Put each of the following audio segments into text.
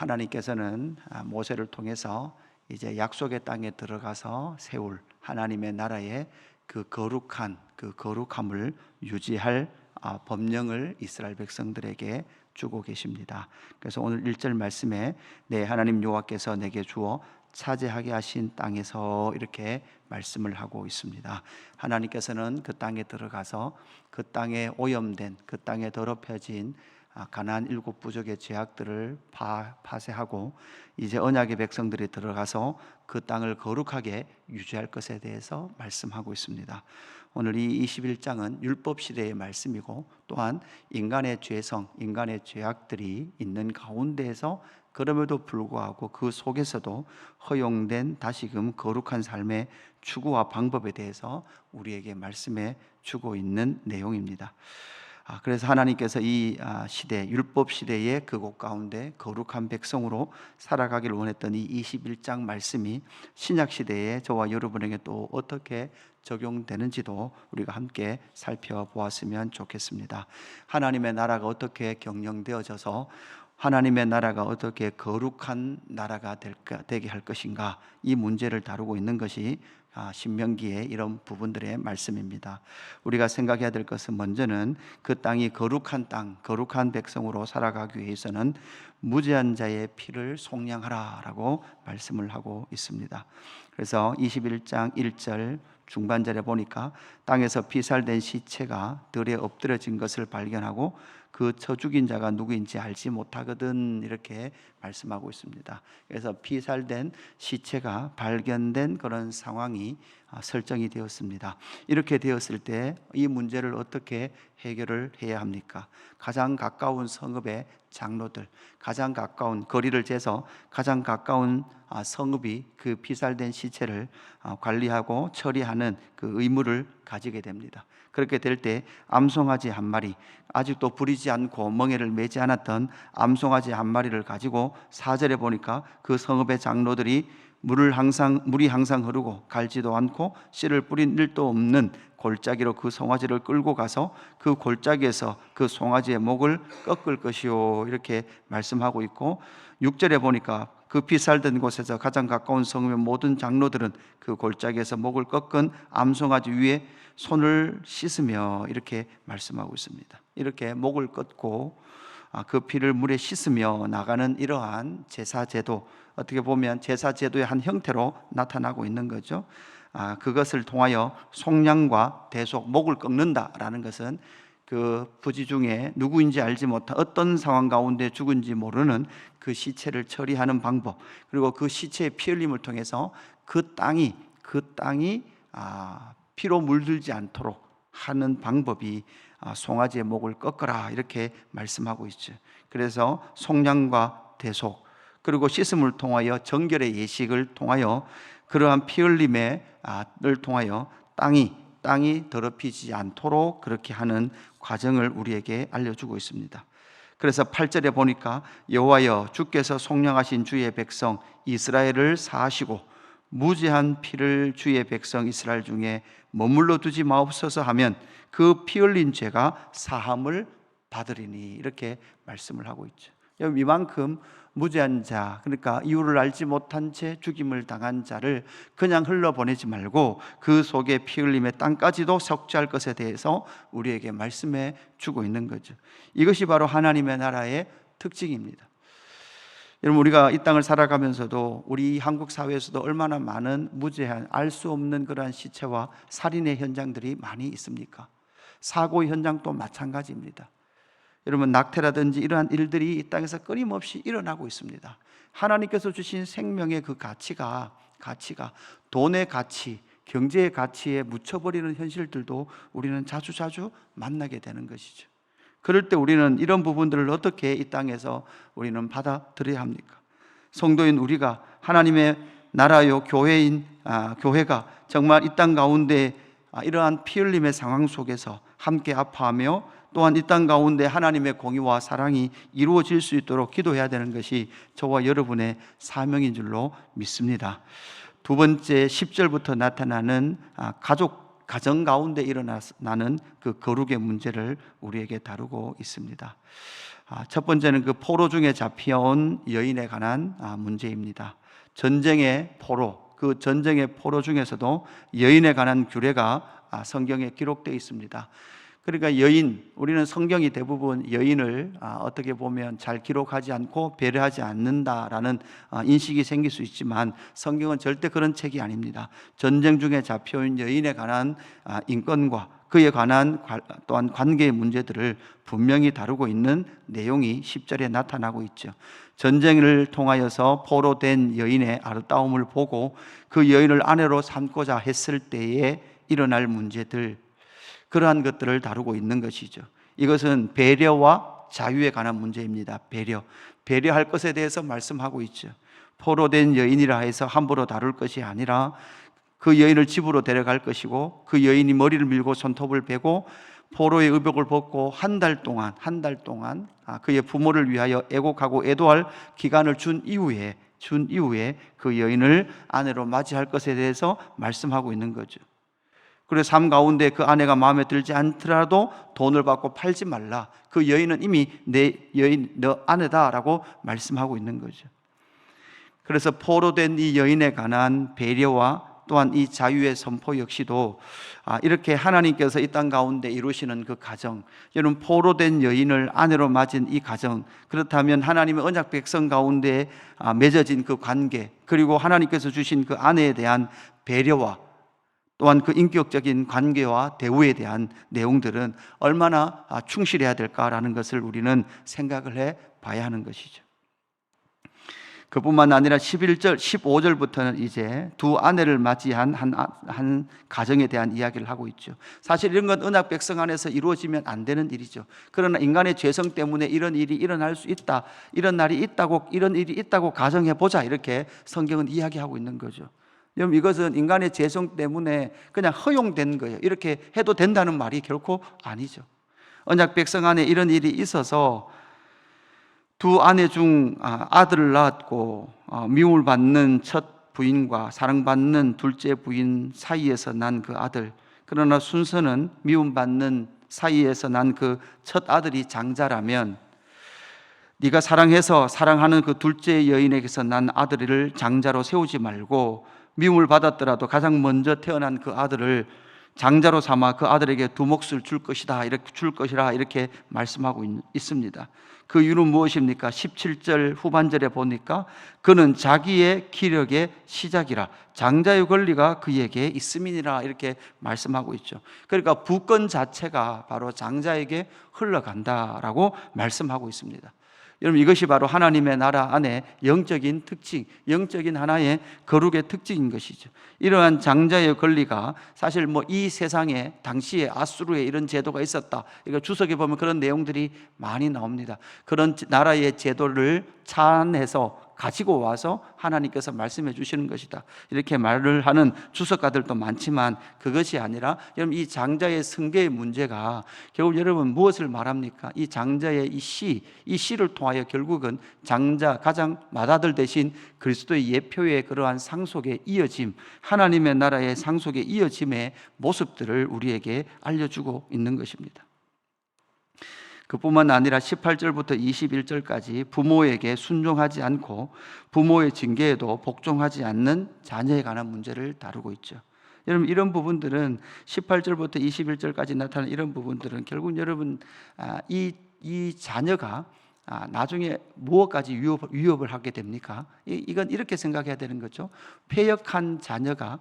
하나님께서는 모세를 통해서 이제 약속의 땅에 들어가서 세울 하나님의 나라의 그 거룩함을 유지할 법령을 이스라엘 백성들에게 주고 계십니다. 그래서 오늘 1절 말씀에 내 하나님 여호와께서 내게 주어 차지하게 하신 땅에서 이렇게 말씀을 하고 있습니다. 하나님께서는 그 땅에 들어가서 그 땅에 오염된, 그 땅에 더럽혀진 가나안 7부족의 죄악들을 파쇄하고 이제 언약의 백성들이 들어가서 그 땅을 거룩하게 유지할 것에 대해서 말씀하고 있습니다. 오늘 이 21장은 율법 시대의 말씀이고 또한 인간의 죄성, 인간의 죄악들이 있는 가운데에서 그럼에도 불구하고 그 속에서도 허용된 다시금 거룩한 삶의 추구와 방법에 대해서 우리에게 말씀해 주고 있는 내용입니다. 그래서 하나님께서 이 시대, 율법 시대의 그곳 가운데 거룩한 백성으로 살아가기를 원했던 이 21장 말씀이 신약 시대에 저와 여러분에게 또 어떻게 적용되는지도 우리가 함께 살펴보았으면 좋겠습니다. 하나님의 나라가 어떻게 경영되어져서 하나님의 나라가 어떻게 거룩한 나라가 되게 할 것인가, 이 문제를 다루고 있는 것이 신명기의 이런 부분들의 말씀입니다. 우리가 생각해야 될 것은 먼저는 그 땅이 거룩한 땅, 거룩한 백성으로 살아가기 위해서는 무죄한 자의 피를 속량하라 라고 말씀을 하고 있습니다. 그래서 21장 1절 중반절에 보니까 땅에서 피살된 시체가 들에 엎드려진 것을 발견하고 그 쳐 죽인 자가 누구인지 알지 못하거든, 이렇게 말씀하고 있습니다. 그래서 피살된 시체가 발견된 그런 상황이 설정이 되었습니다. 이렇게 되었을 때 이 문제를 어떻게 해결을 해야 합니까? 가장 가까운 성읍의 장로들, 가장 가까운 거리를 재서 가장 가까운 성읍이 그 피살된 시체를 관리하고 처리하는 그 의무를 가지게 됩니다. 그렇게 될 때 암송아지 한 마리, 아직도 부리지 않고 멍에를 매지 않았던 암송아지 한 마리를 가지고 4절에 보니까 그 성읍의 장로들이 물이 항상 흐르고 갈지도 않고 씨를 뿌린 일도 없는 골짜기로 그 송아지를 끌고 가서 그 골짜기에서 그 송아지의 목을 꺾을 것이요, 이렇게 말씀하고 있고, 6절에 보니까 그 피살된 곳에서 가장 가까운 성읍의 모든 장로들은 그 골짜기에서 목을 꺾은 암송아지 위에 손을 씻으며 이렇게 말씀하고 있습니다. 이렇게 목을 꺾고 그 피를 물에 씻으며 나가는 이러한 제사제도, 어떻게 보면 제사제도의 한 형태로 나타나고 있는 거죠. 그것을 통하여 속량과 대속, 목을 꺾는다라는 것은 그 부지 중에 누구인지 알지 못한 어떤 상황 가운데 죽은지 모르는 그 시체를 처리하는 방법, 그리고 그 시체의 피 흘림을 통해서 그 땅이 피로 물들지 않도록 하는 방법이 송아지의 목을 꺾어라, 이렇게 말씀하고 있죠. 그래서 속량과 대속, 그리고 씻음을 통하여 정결의 예식을 통하여 그러한 피 흘림을 통하여 땅이 더럽히지 않도록 그렇게 하는 과정을 우리에게 알려주고 있습니다. 그래서 8절에 보니까 여호와여 주께서 속량하신 주의 백성 이스라엘을 사하시고 무죄한 피를 주의 백성 이스라엘 중에 머물러 두지 마옵소서 하면 그 피 흘린 죄가 사함을 받으리니, 이렇게 말씀을 하고 있죠. 이만큼 무죄한 자, 그러니까 이유를 알지 못한 채 죽임을 당한 자를 그냥 흘러보내지 말고 그 속에 피 흘림의 땅까지도 속죄할 것에 대해서 우리에게 말씀해 주고 있는 거죠. 이것이 바로 하나님의 나라의 특징입니다. 여러분, 우리가 이 땅을 살아가면서도 우리 한국 사회에서도 얼마나 많은 무죄한, 알 수 없는 그러한 시체와 살인의 현장들이 많이 있습니까? 사고 현장도 마찬가지입니다. 여러분, 낙태라든지 이러한 일들이 이 땅에서 끊임없이 일어나고 있습니다. 하나님께서 주신 생명의 그 가치가 돈의 가치, 경제의 가치에 묻혀버리는 현실들도 우리는 자주 만나게 되는 것이죠. 그럴 때 우리는 이런 부분들을 어떻게 이 땅에서 우리는 받아들여야 합니까? 성도인 우리가 하나님의 나라요 교회가 정말 이 땅 가운데 이러한 피 흘림의 상황 속에서 함께 아파하며 또한 이 땅 가운데 하나님의 공의와 사랑이 이루어질 수 있도록 기도해야 되는 것이 저와 여러분의 사명인 줄로 믿습니다. 두 번째, 10절부터 나타나는 가정 가운데 일어나는 그 거룩의 문제를 우리에게 다루고 있습니다. 첫 번째는 그 포로 중에 잡혀온 여인에 관한 문제입니다. 전쟁의 포로, 그 전쟁의 포로 중에서도 여인에 관한 규례가 성경에 기록되어 있습니다. 그러니까 여인, 우리는 성경이 대부분 여인을 어떻게 보면 잘 기록하지 않고 배려하지 않는다라는 인식이 생길 수 있지만 성경은 절대 그런 책이 아닙니다. 전쟁 중에 잡혀온 여인에 관한 인권과 그에 관한 또한 관계의 문제들을 분명히 다루고 있는 내용이 10절에 나타나고 있죠. 전쟁을 통하여서 포로된 여인의 아름다움을 보고 그 여인을 아내로 삼고자 했을 때에 일어날 문제들, 그러한 것들을 다루고 있는 것이죠. 이것은 배려와 자유에 관한 문제입니다. 배려할 것에 대해서 말씀하고 있죠. 포로된 여인이라 해서 함부로 다룰 것이 아니라 그 여인을 집으로 데려갈 것이고 그 여인이 머리를 밀고 손톱을 베고 포로의 의복을 벗고 한 달 동안 그의 부모를 위하여 애곡하고 애도할 기간을 준 이후에 그 여인을 아내로 맞이할 것에 대해서 말씀하고 있는 거죠. 그래서 삶 가운데 그 아내가 마음에 들지 않더라도 돈을 받고 팔지 말라. 그 여인은 이미 내 여인, 너 아내다라고 말씀하고 있는 거죠. 그래서 포로된 이 여인에 관한 배려와 또한 이 자유의 선포 역시도 이렇게 하나님께서 이 땅 가운데 이루시는 그 가정, 여러분 포로된 여인을 아내로 맞은 이 가정, 그렇다면 하나님의 언약 백성 가운데 맺어진 그 관계, 그리고 하나님께서 주신 그 아내에 대한 배려와 또한 그 인격적인 관계와 대우에 대한 내용들은 얼마나 충실해야 될까라는 것을 우리는 생각을 해 봐야 하는 것이죠. 그뿐만 아니라 11절, 15절부터는 이제 두 아내를 맞이한 한 가정에 대한 이야기를 하고 있죠. 사실 이런 건 언약 백성 안에서 이루어지면 안 되는 일이죠. 그러나 인간의 죄성 때문에 이런 일이 일어날 수 있다, 이런 일이 있다고 가정해 보자, 이렇게 성경은 이야기하고 있는 거죠. 여러분, 이것은 인간의 죄성 때문에 그냥 허용된 거예요. 이렇게 해도 된다는 말이 결코 아니죠. 언약 백성 안에 이런 일이 있어서 두 아내 중 아들을 낳았고 미움을 받는 첫 부인과 사랑받는 둘째 부인 사이에서 난 그 아들, 그러나 순서는 미움받는 사이에서 난 그 첫 아들이 장자라면 네가 사랑해서 사랑하는 그 둘째 여인에게서 난 아들을 장자로 세우지 말고 미움을 받았더라도 가장 먼저 태어난 그 아들을 장자로 삼아 그 아들에게 두 몫을 줄 것이라 이렇게 말씀하고 있습니다. 그 이유는 무엇입니까? 17절 후반절에 보니까 그는 자기의 기력의 시작이라 장자의 권리가 그에게 있음이니라 이렇게 말씀하고 있죠. 그러니까 부권 자체가 바로 장자에게 흘러간다라고 말씀하고 있습니다. 여러분, 이것이 바로 하나님의 나라 안에 영적인 특징, 영적인 하나의 거룩의 특징인 것이죠. 이러한 장자의 권리가 사실 이 세상에 당시에 아수르에 이런 제도가 있었다, 이거 주석에 보면 그런 내용들이 많이 나옵니다. 그런 나라의 제도를 차안해서 가지고 와서 하나님께서 말씀해 주시는 것이다, 이렇게 말을 하는 주석가들도 많지만 그것이 아니라 여러분, 이 장자의 승계의 문제가 결국 여러분 무엇을 말합니까? 이 장자의 이 씨를 통하여 결국은 장자, 가장 맏아들 대신 그리스도의 예표의 그러한 상속의 이어짐, 하나님의 나라의 상속의 이어짐의 모습들을 우리에게 알려주고 있는 것입니다. 그뿐만 아니라 18절부터 21절까지 부모에게 순종하지 않고 부모의 징계에도 복종하지 않는 자녀에 관한 문제를 다루고 있죠. 여러분, 이런 부분들은 18절부터 21절까지 나타나는 이런 부분들은 결국 여러분 이 자녀가 나중에 무엇까지 위협을 하게 됩니까? 이건 이렇게 생각해야 되는 거죠. 패역한 자녀가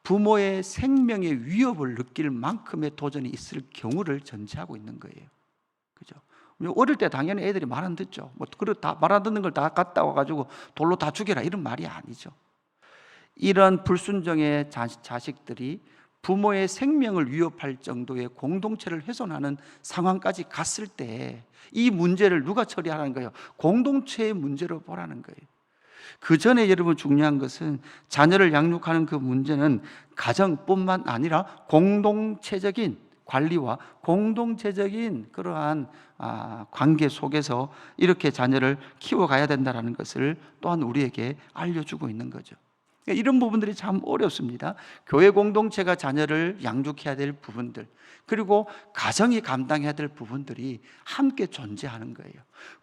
부모의 생명의 위협을 느낄 만큼의 도전이 있을 경우를 전제하고 있는 거예요. 그죠? 어릴 때 당연히 애들이 말 안 듣죠. 말 안 듣는 걸 다 갖다 와가지고 돌로 다 죽여라, 이런 말이 아니죠. 이런 불순종의 자식들이 부모의 생명을 위협할 정도의 공동체를 훼손하는 상황까지 갔을 때 이 문제를 누가 처리하라는 거예요? 공동체의 문제로 보라는 거예요. 그 전에 여러분 중요한 것은 자녀를 양육하는 그 문제는 가정뿐만 아니라 공동체적인 관리와 공동체적인 그러한 관계 속에서 이렇게 자녀를 키워가야 된다는 것을 또한 우리에게 알려주고 있는 거죠. 이런 부분들이 참 어렵습니다. 교회 공동체가 자녀를 양육해야 될 부분들, 그리고 가정이 감당해야 될 부분들이 함께 존재하는 거예요.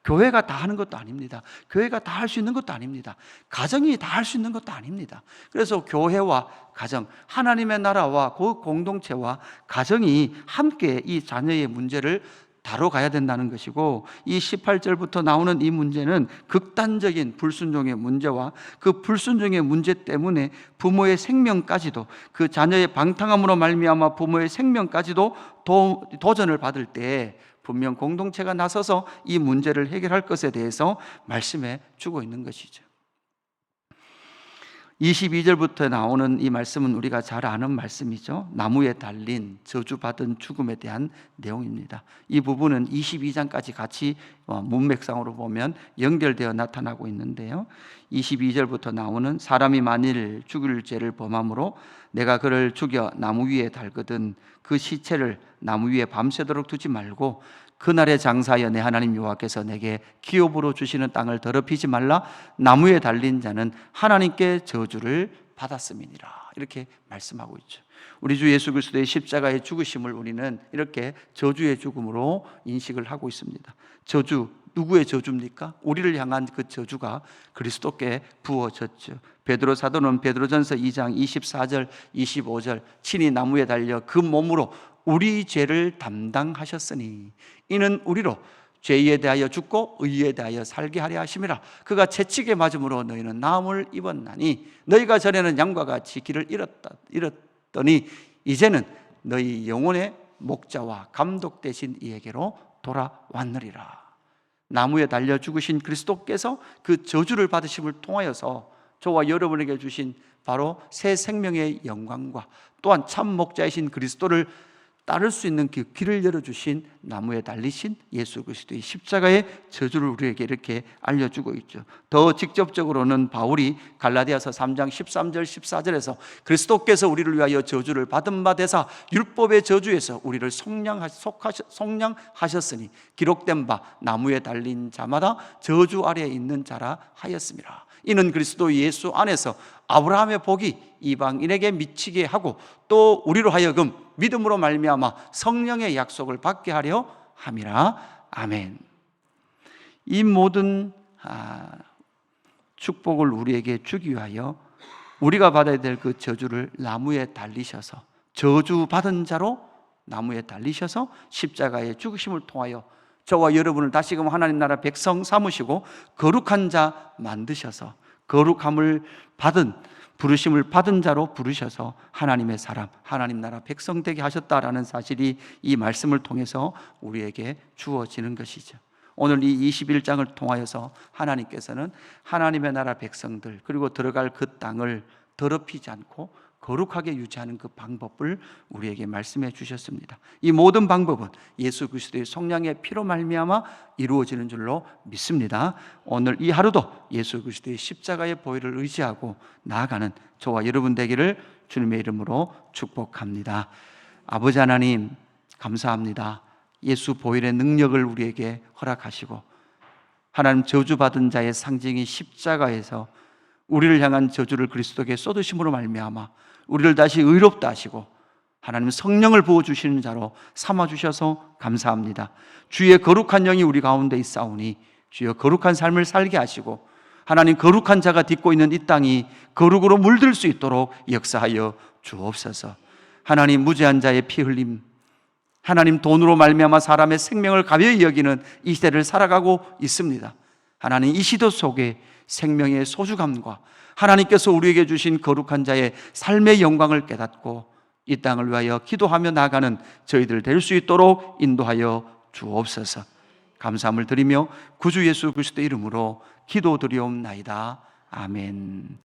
교회가 다 하는 것도 아닙니다. 교회가 다 할 수 있는 것도 아닙니다. 가정이 다 할 수 있는 것도 아닙니다. 그래서 교회와 가정, 하나님의 나라와 그 공동체와 가정이 함께 이 자녀의 문제를 다뤄가야 된다는 것이고, 이 18절부터 나오는 이 문제는 극단적인 불순종의 문제와 그 불순종의 문제 때문에 부모의 생명까지도, 그 자녀의 방탕함으로 말미암아 부모의 생명까지도 도전을 받을 때 분명 공동체가 나서서 이 문제를 해결할 것에 대해서 말씀해 주고 있는 것이죠. 22절부터 나오는 이 말씀은 우리가 잘 아는 말씀이죠. 나무에 달린 저주받은 죽음에 대한 내용입니다. 이 부분은 22장까지 같이 문맥상으로 보면 연결되어 나타나고 있는데요, 22절부터 나오는 사람이 만일 죽을 죄를 범함으로 내가 그를 죽여 나무 위에 달거든 그 시체를 나무 위에 밤새도록 두지 말고 그날에 장사하여 내 하나님 여호와께서 내게 기업으로 주시는 땅을 더럽히지 말라. 나무에 달린 자는 하나님께 저주를 받았음이니라. 이렇게 말씀하고 있죠. 우리 주 예수 그리스도의 십자가의 죽으심을 우리는 이렇게 저주의 죽음으로 인식을 하고 있습니다. 저주, 누구의 저주입니까? 우리를 향한 그 저주가 그리스도께 부어졌죠. 베드로 사도는 베드로전서 2장 24절 25절 친히 나무에 달려 그 몸으로 우리 죄를 담당하셨으니 이는 우리로 죄에 대하여 죽고 의에 대하여 살게 하려 하심이라. 그가 채찍에 맞음으로 너희는 나음을 입었나니 너희가 전에는 양과 같이 길을 잃었더니 이제는 너희 영혼의 목자와 감독 되신 이에게로 돌아왔느리라. 나무에 달려 죽으신 그리스도께서 그 저주를 받으심을 통하여서 저와 여러분에게 주신 바로 새 생명의 영광과 또한 참 목자이신 그리스도를 따를 수 있는 그 길을 열어주신 나무에 달리신 예수 그리스도의 십자가의 저주를 우리에게 이렇게 알려주고 있죠. 더 직접적으로는 바울이 갈라디아서 3장 13절 14절에서 그리스도께서 우리를 위하여 저주를 받은 바 되사 율법의 저주에서 우리를 속량하셨으니 기록된 바 나무에 달린 자마다 저주 아래에 있는 자라 하였습니다. 이는 그리스도 예수 안에서 아브라함의 복이 이방인에게 미치게 하고 또 우리로 하여금 믿음으로 말미암아 성령의 약속을 받게 하려 함이라. 아멘. 이 모든 축복을 우리에게 주기 위하여 우리가 받아야 될 그 저주를 나무에 달리셔서, 저주받은 자로 나무에 달리셔서 십자가의 죽으심을 통하여 저와 여러분을 다시금 하나님 나라 백성 삼으시고 거룩한 자 만드셔서 거룩함을 받은, 부르심을 받은 자로 부르셔서 하나님의 사람, 하나님 나라 백성 되게 하셨다라는 사실이 이 말씀을 통해서 우리에게 주어지는 것이죠. 오늘 이 21장을 통하여서 하나님께서는 하나님의 나라 백성들, 그리고 들어갈 그 땅을 더럽히지 않고 거룩하게 유지하는 그 방법을 우리에게 말씀해 주셨습니다. 이 모든 방법은 예수 그리스도의 성령의 피로 말미암아 이루어지는 줄로 믿습니다. 오늘 이 하루도 예수 그리스도의 십자가의 보혈을 의지하고 나아가는 저와 여러분 되기를 주님의 이름으로 축복합니다. 아버지 하나님, 감사합니다. 예수 보혈의 능력을 우리에게 허락하시고 하나님 저주받은 자의 상징이 십자가에서 우리를 향한 저주를 그리스도께 쏟으심으로 말미암아 우리를 다시 의롭다 하시고 하나님 성령을 부어주시는 자로 삼아주셔서 감사합니다. 주의 거룩한 영이 우리 가운데 있사오니 주여 거룩한 삶을 살게 하시고 하나님 거룩한 자가 딛고 있는 이 땅이 거룩으로 물들 수 있도록 역사하여 주옵소서. 하나님 무죄한 자의 피 흘림, 하나님 돈으로 말미암아 사람의 생명을 가벼이 여기는 이 시대를 살아가고 있습니다. 하나님 이 시대 속에 생명의 소중함과 하나님께서 우리에게 주신 거룩한 자의 삶의 영광을 깨닫고 이 땅을 위하여 기도하며 나아가는 저희들 될 수 있도록 인도하여 주옵소서. 감사함을 드리며 구주 예수 그리스도의 이름으로 기도드리옵나이다. 아멘.